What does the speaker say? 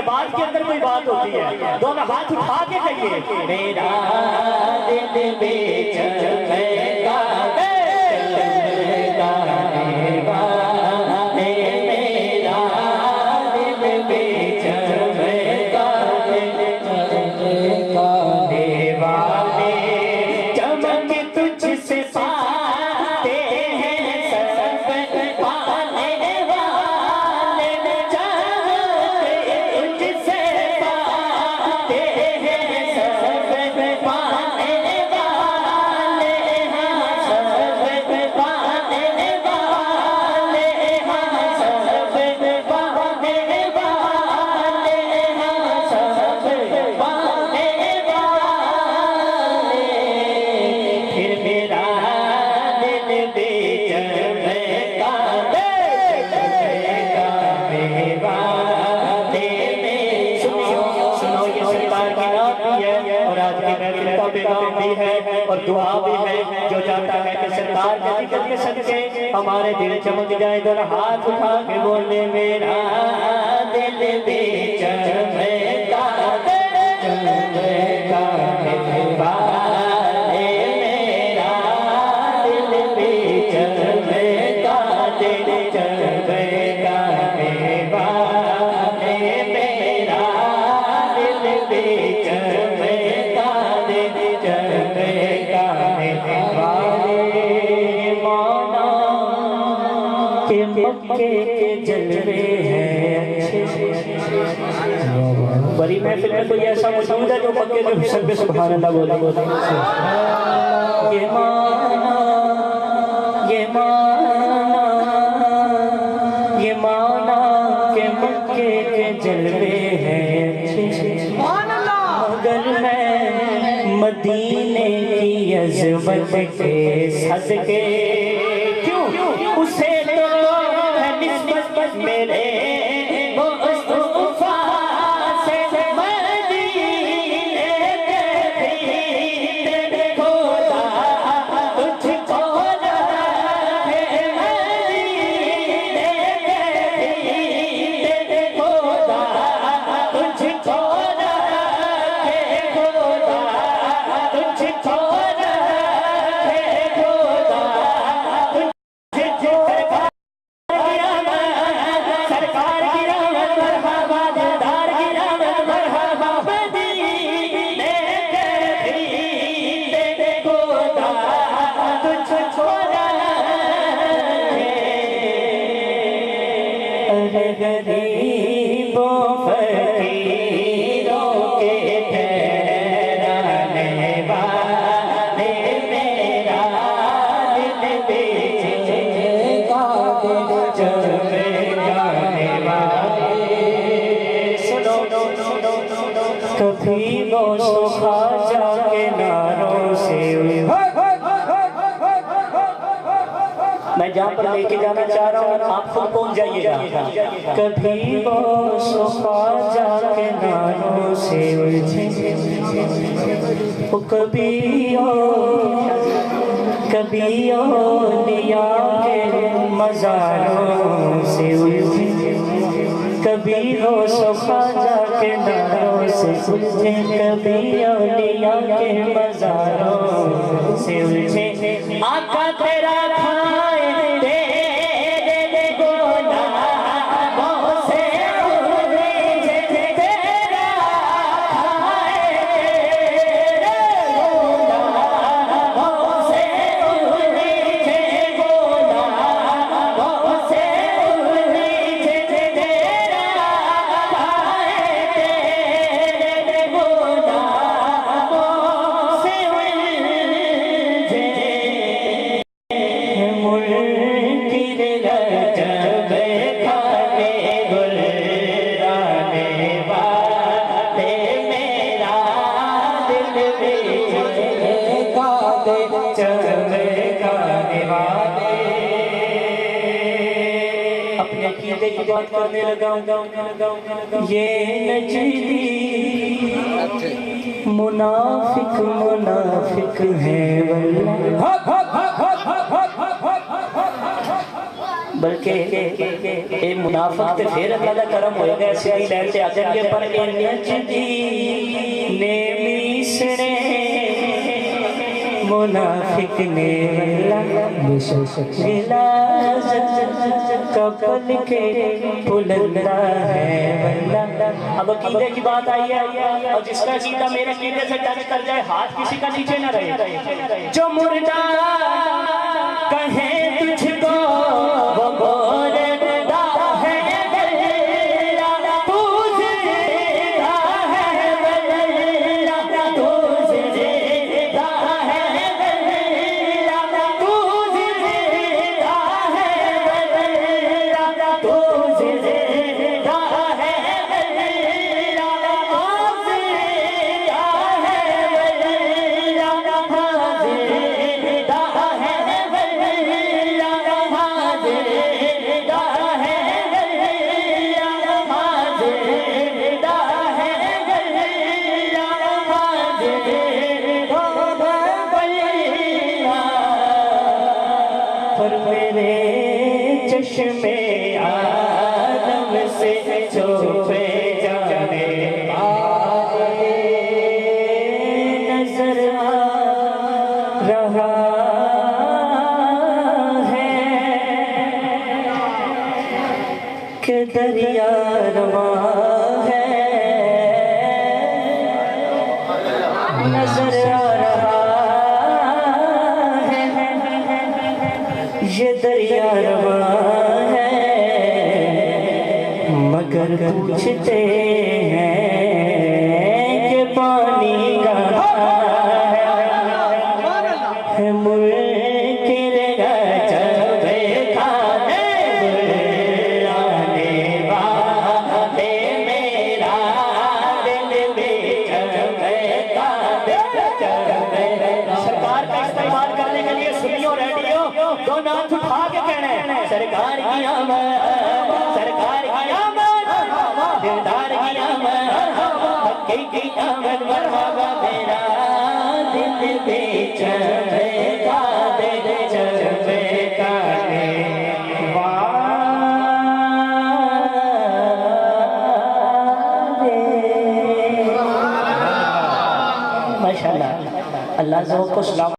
बात के अंदर कोई बात होती है। दोनों हाथ उठा के कहिए, मेरा दिल बेच गया और दुआ भी है। जो चाहता है कि सरकार के जिक्र के सदके हमारे दिल चमक जाए, दोनों हाथ उठा के बोले, मेरा दिल बेच के जलवे हैं अच्छे। बड़ी महफिल में कोई ऐसा मौजूद है जो मक्के के हुस्न पे सुभान अल्लाह बोले। ये माना ये माना ये माना के मक्के के जलवे हैं अच्छे, मगर मैं मदीने की अज़मत के सदके क्यों उसे मेरे मुस्तफा से मदीने के खुदा तुझको रखे, मदीने के खुदा तुझको रखे, खुदा तुझको रखे, खुदा गरीबों फकीरों के ठहराने वाले, मेरा दिल बेच जाने वाले। सुनो कभी वो सुखा जाके नारों से, मैं जहाँ पर लेके जाना चाह रहा हूँ आप खुद पहुँच जाइएगा। कभी वो सुखा जाके नारों से उलझे, कभी लिया के मज़ारों से उलझे, कभी वो सुखा जाके नारों से उलझे, कभी लिया के मज़ारों से उलझे। आका तेरा अपने कीदे की बात करने लगा। ये नजदी मुनाफिक मुनाफिक है बल्कि ये मुनाफिक ते फिर अल्लाह दा करम होएगा सीधी लैन ते आ जाएंगे पर ये नजदी ने मिसने मुनाफिक ने गिला कपल के बुलंदा है बंदा। अब अकीदे की बात आई है और जिसका अकीदा मेरे अकीदे से टच कर जाए हाथ किसी का नीचे न रहे। जो मुर्दा कहे तुझको वो गोरे चश्मे आलम से छुपे जाने नजर आ रहा है कि दरिया रवा है नजर आ रहा है ये दरिया रवा मगर पूछते हैं कि पानी कहाँ है मुल्किर गजबे खाने बुलाने वाले मेरा दिल बेचबे खाने सरकार का इस्तेमाल करने के लिए सुनियो रेडियो दो नाथ उठा के कहना है सरकार की आमद सरकार की दिलदार की आमद मक्के की आमद मरहबा मेरा दिल बेचबे का दिल चबे का माशाअल्लाह अल्लाह को सलाम।